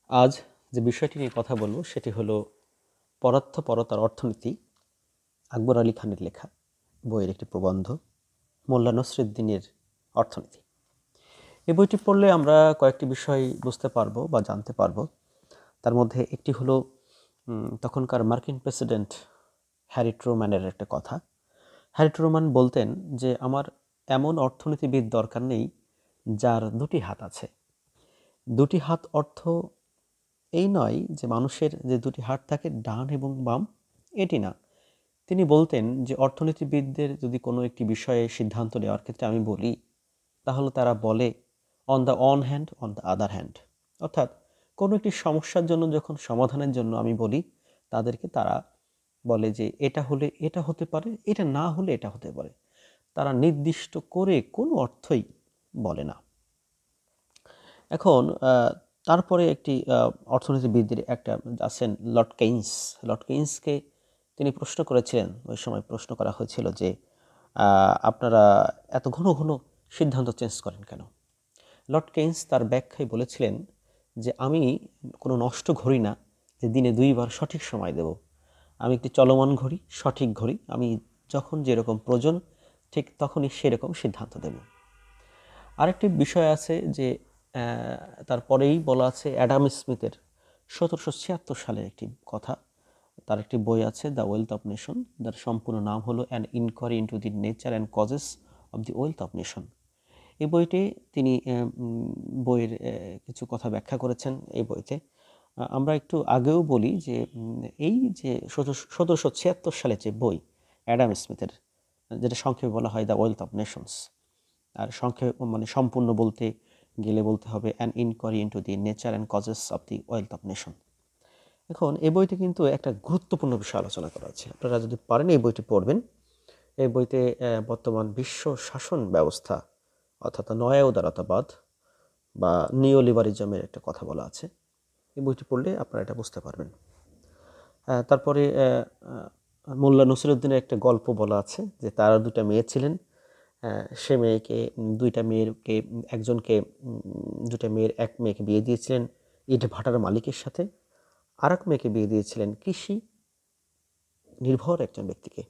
আজ যে বিষয়টি নিয়ে কথা বলব সেটি হলো পরার্থপরতার অর্থনীতি, আকবর আলী খানের লেখা বইয়ের একটি প্রবন্ধ, মোল্লা নসরুদ্দিনের অর্থনীতি। এই বইটি পড়লে আমরা কয়েকটি বিষয় বুঝতে পারবো বা জানতে পারবো। তার মধ্যে একটি হলো তখনকার মার্কিন প্রেসিডেন্ট হ্যারি ট্রুম্যানের একটা কথা। হ্যারি ট্রুম্যান বলতেন যে আমার এমন অর্থনীতিবিদ দরকার নেই যার দুটি হাত আছে। দুটি হাত অর্থ এই নয় যে মানুষের যে দুটি হাত থাকে ডান এবং বাম, এটি না। তিনি বলতেন যে অর্থনীতিবিদদের যদি কোনো একটি বিষয়ে সিদ্ধান্ত নেওয়ার ক্ষেত্রে আমি বলি, তাহলে তারা বলে on the on hand on the other hand. অর্থাৎ কোনো একটি সমস্যার জন্য যখন সমাধানের জন্য আমি বলি, তাদেরকে তারা বলে যে এটা হলে এটা হতে পারে, এটা না হলে এটা হতে পারে। তারা নির্দিষ্ট করে কোনো অর্থই বলে না। এখন তারপরে একটি অর্থনীতিবিদদের একটা আছেন লর্ড কেইনস। লর্ড কেইনসকে তিনি প্রশ্ন করেছিলেন, ওই সময় প্রশ্ন করা হয়েছিল যে আপনারা এত ঘন ঘন সিদ্ধান্ত চেঞ্জ করেন কেন? লর্ড কেইনস তার ব্যাখ্যায় বলেছিলেন যে আমি কোনো নষ্ট ঘড়ি না যে দিনে 2 বার সঠিক সময় দেব। আমি একটি চলমান ঘড়ি, সঠিক ঘড়ি। আমি যখন যেরকম প্রয়োজন ঠিক তখনই সেরকম সিদ্ধান্ত দেব। আরেকটি বিষয় আছে যে তারপরেই বলা আছে অ্যাডাম স্মিথের 1776 সালের একটি কথা। তার একটি বই আছে দ্য ওয়েলথ অফ নেশন, যার সম্পূর্ণ নাম হলো an inquiry into the nature and causes of the wealth of nation. এই বইটি তিনি বইয়ের কিছু কথা ব্যাখ্যা করেছেন এই বইতে। আমরা একটু আগেও বলি যে এই যে 1776 সালে যে বই অ্যাডাম স্মিথের, যেটা সংক্ষেপে বলা হয় দ্য ওয়েলথ অফ নেশনস, আর সংক্ষেপে মানে সম্পূর্ণ বলতে গেলে বলতে হবে an inquiry into the nature and causes of the wealth of nation. এখন এই বইতে কিন্তু একটা গুরুত্বপূর্ণ বিষয় আলোচনা করা আছে। আপনারা যদি পারেন এই বইটি পড়বেন। এই বইতে বর্তমান বিশ্ব শাসন ব্যবস্থা অর্থাৎ নয়া উদারতাবাদ বা নিওলিবারিজমের একটা কথা বলা আছে। এই বইটি পড়লে আপনারা এটা বুঝতে পারবেন। তারপরে মোল্লা নসরুদ্দিনের একটা গল্প বলা আছে যে তার 2টা মেয়ে ছিলেন। সে মেয়েকে 2টা মেয়েকে একজনকে 2টা মেয়ের এক মেয়েকে বিয়ে দিয়েছিলেন ইট ভাটার মালিকের সাথে, আর এক মেয়েকে বিয়ে দিয়েছিলেন কৃষি নির্ভর একজন ব্যক্তিকে।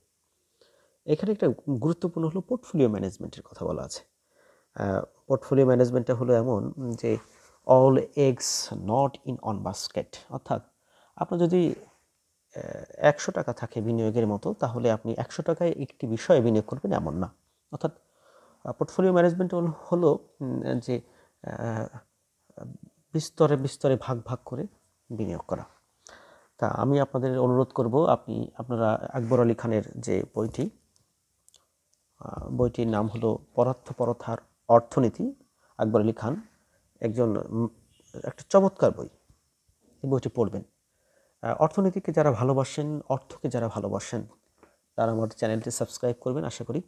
এখানে একটা গুরুত্বপূর্ণ হলো পোর্টফোলিও ম্যানেজমেন্টের কথা বলা আছে। পোর্টফোলিও ম্যানেজমেন্টটা হলো এমন যে all eggs not in on basket, অর্থাৎ আপনার যদি 100 টাকা থাকে বিনিয়োগের মতো, তাহলে আপনি 100 টাকায় একটি বিষয়ে বিনিয়োগ করবেন এমন না। অর্থাৎ পোর্টফোলিও ম্যানেজমেন্ট হলো যে বিস্তরে বিস্তরে ভাগ ভাগ করে বিনিয়োগ করা। তা আমি আপনাদের অনুরোধ করব আপনারা আকবর আলী খানের যে বইটির নাম হলো পরার্থপরতার অর্থনীতি, আকবর আলী খান একটা চমৎকার বই। এই বইটি পড়বেন। অর্থনীতিকে যারা ভালোবাসেন, অর্থকে যারা ভালোবাসেন, তারা আমার চ্যানেলটি সাবস্ক্রাইব করবেন আশা করি।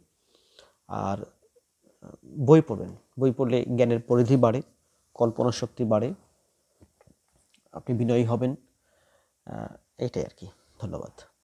আর বই পড়বেন। বই পড়লে জ্ঞানের পরিধি বাড়ে, কল্পনা শক্তি বাড়ে, আপনি বিনয়ী হবেন। এটাই আর কি। ধন্যবাদ।